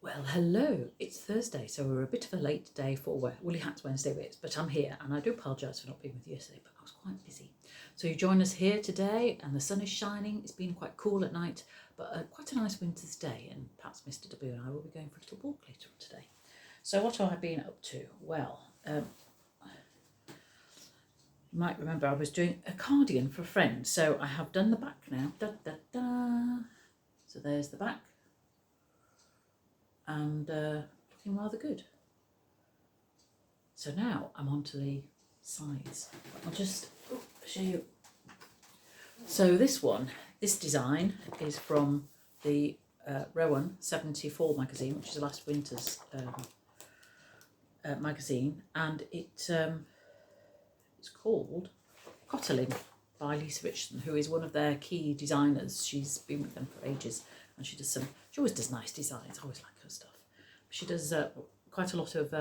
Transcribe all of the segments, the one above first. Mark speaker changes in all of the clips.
Speaker 1: Well, hello, it's Thursday, so we're a bit of a late day for Woolly Hats Wednesday bits, but I'm here and I do apologise for not being with you yesterday, but I was quite busy. So you join us here today and the sun is shining. It's been quite cool at night, but quite a nice winter's day, and perhaps Mr. W and I will be going for a little walk later on today. So what have I been up to? Well, you might remember I was doing a cardigan for a friend, so I have done the back now. Da, da, da. So there's the back. And looking rather good. So now I'm on to the sides. I'll just show you. So this design is from the Rowan 74 magazine, which is last winter's magazine, and it's called Cotelin by Lisa Richardson, who is one of their key designers. She's been with them for ages, and she always does nice designs. I always like her stuff. She does quite a lot of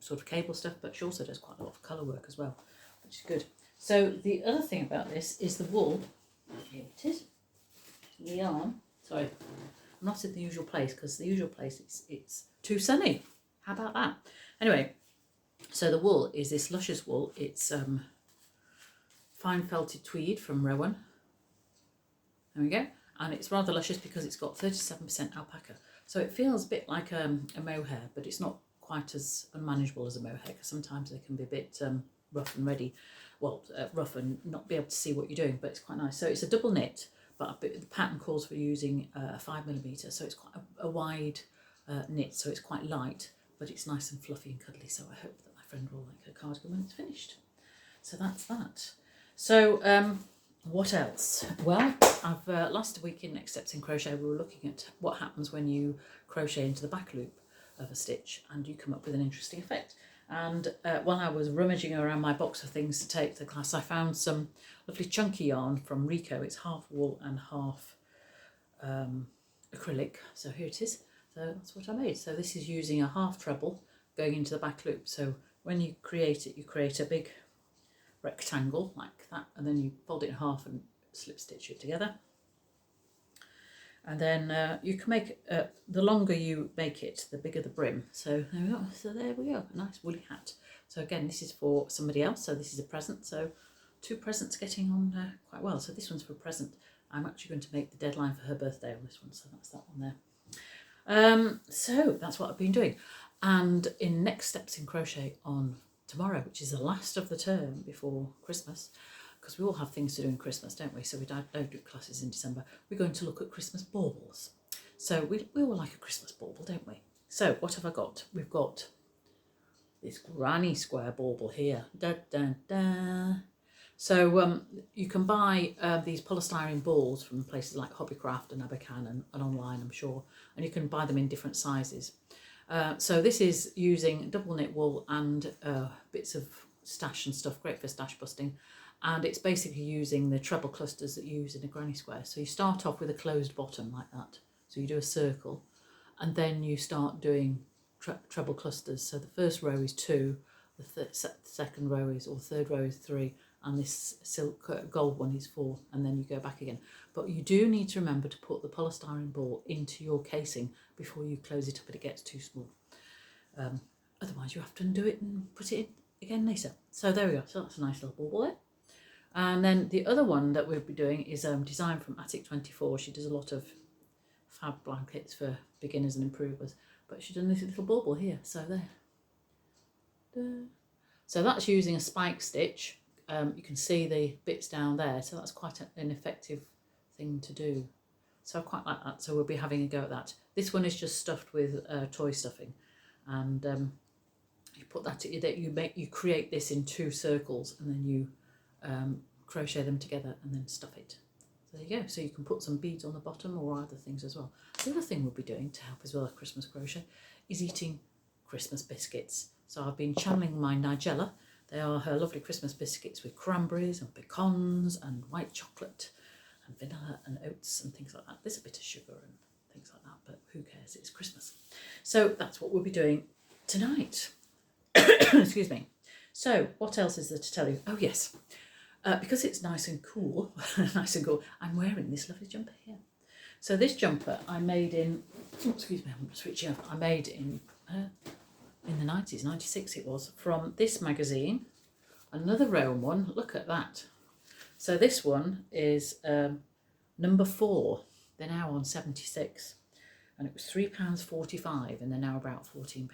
Speaker 1: sort of cable stuff, but she also does quite a lot of colour work as well, which is good. So the other thing about this is the wool. Here it is. The yarn. Sorry, I'm not in the usual place because the usual place it's too sunny. How about that? Anyway, so the wool is this luscious wool. It's fine felted tweed from Rowan. There we go. And it's rather luscious because it's got 37% alpaca. So it feels a bit like a mohair, but it's not quite as unmanageable as a mohair, because sometimes they can be a bit rough and ready. Well, rough and not be able to see what you're doing, but it's quite nice. So it's a double knit, but the pattern calls for using 5mm, so it's quite a wide knit, so it's quite light, but it's nice and fluffy and cuddly. So I hope that my friend will like her cardigan when it's finished. So that's that. So what else? Well, I've last week in Next Steps in Crochet we were looking at what happens when you crochet into the back loop of a stitch and you come up with an interesting effect. And while I was rummaging around my box of things to take to the class, I found some lovely chunky yarn from Rico. It's half wool and half acrylic. So here it is. So that's what I made. So this is using a half treble going into the back loop. So when you create it, you create a big rectangle like that, and then you fold it in half and slip stitch it together. And then you can make the longer you make it, the bigger the brim. So there we go. So there we go. A nice woolly hat. So again, this is for somebody else. So this is a present. So two presents getting on quite well. So this one's for a present. I'm actually going to make the deadline for her birthday on this one. So that's that one there. So that's what I've been doing. And in Next Steps in Crochet on tomorrow, which is the last of the term before Christmas, because we all have things to do in Christmas, don't we? So we don't do classes in December. We're going to look at Christmas baubles. So we all like a Christmas bauble, don't we? So what have I got? We've got this granny square bauble here. Da, da, da. So you can buy these polystyrene balls from places like Hobbycraft and Abercan and online, I'm sure, and you can buy them in different sizes. So this is using double knit wool and bits of stash and stuff, great for stash busting. And it's basically using the treble clusters that you use in a granny square. So you start off with a closed bottom like that. So you do a circle and then you start doing treble clusters. So the first row is 2, the second row is, or third row is 3, and this silk gold one is 4, and then you go back again. But you do need to remember to put the polystyrene ball into your casing before you close it up and it gets too small. Otherwise you have to undo it and put it in again later. So there we go. So that's a nice little bauble there. And then the other one that we'll be doing is design from Attic 24. She does a lot of fab blankets for beginners and improvers, but she's done this little bauble here. So there. Da. So that's using a spike stitch. You can see the bits down there, so that's quite an effective thing to do. So I quite like that. So we'll be having a go at that. This one is just stuffed with toy stuffing, and you put that you create this in 2 circles, and then you crochet them together and then stuff it. So there you go. So you can put some beads on the bottom or other things as well. The other thing we'll be doing to help as well as Christmas crochet is eating Christmas biscuits. So I've been channeling my Nigella. They are her lovely Christmas biscuits with cranberries and pecans and white chocolate and vanilla and oats and things like that. There's a bit of sugar and things like that, but who cares? It's Christmas. So that's what we'll be doing tonight. Excuse me. So what else is there to tell you? Oh yes, because it's nice and cool, I'm wearing this lovely jumper here. So this jumper I made in excuse me, I'm switching up. I made in the 90s, 96 it was, from this magazine. Another Rowan one, look at that. So this one is number 4. They're now on 76. And it was £3.45 and they're now about £14.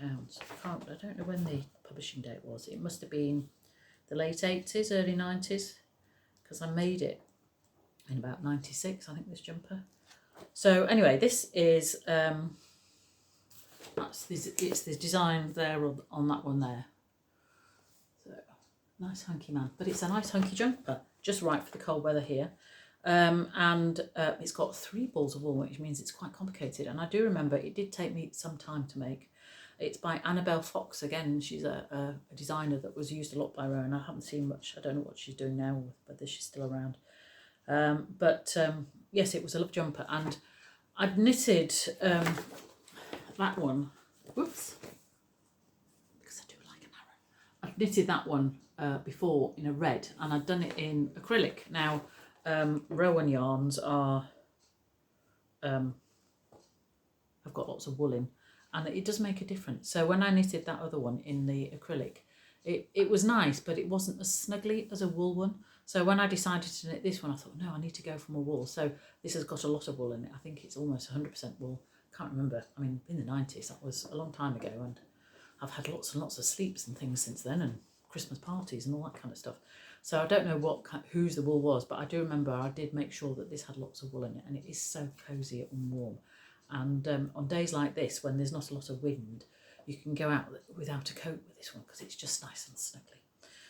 Speaker 1: I don't know when the publishing date was. It must have been the late 80s, early 90s, because I made it in about 96, I think, this jumper. So anyway, this is, it's the design there on that one there. So, nice hunky man. But it's a nice hunky jumper, just right for the cold weather here. And it's got 3 balls of wool, which means it's quite complicated. And I do remember it did take me some time to make. It's by Annabelle Fox again. She's a designer that was used a lot by Rowan. I haven't seen much. I don't know what she's doing now, whether she's still around. Yes, it was a love jumper, and I'd knitted that one. Whoops, because I do like an arrow. I'd knitted that one before in a red, and I'd done it in acrylic. Now, Rowan yarns are have got lots of wool in, and it does make a difference. So when I knitted that other one in the acrylic, it was nice, but it wasn't as snuggly as a wool one. So when I decided to knit this one, I thought, no, I need to go for more wool. So this has got a lot of wool in it. I think it's almost 100% wool. Can't remember. I mean, in the 90s, that was a long time ago, and I've had lots and lots of sleeps and things since then, and Christmas parties and all that kind of stuff. So I don't know whose the wool was, but I do remember I did make sure that this had lots of wool in it, and it is so cosy and warm. And on days like this, when there's not a lot of wind, you can go out without a coat with this one because it's just nice and snuggly.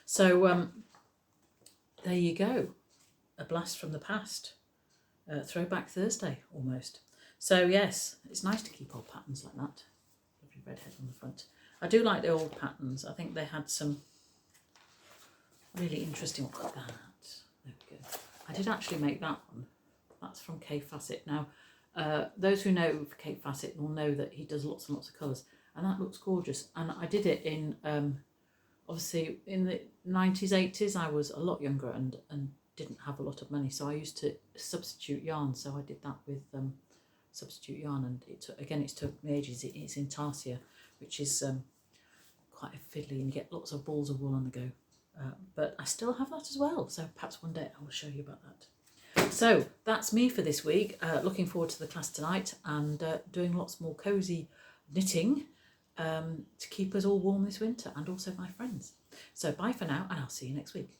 Speaker 1: So there you go, a blast from the past, throwback Thursday almost. So yes, it's nice to keep old patterns like that. Lovely red head on the front. I do like the old patterns. I think they had some really interesting. Look at that. There we go. I did actually make that one. That's from Kay Fassett. Now, those who know Kate Fassett will know that he does lots and lots of colours, and that looks gorgeous. And I did it in obviously in the 90s, 80s. I was a lot younger and didn't have a lot of money, so I used to substitute yarn. So I did that with substitute yarn, and it took me ages. It's intarsia, which is quite a fiddly, and you get lots of balls of wool on the go. But I still have that as well, so perhaps one day I will show you about that. So that's me for this week. Looking forward to the class tonight, and doing lots more cosy knitting to keep us all warm this winter, and also my friends. So bye for now, and I'll see you next week.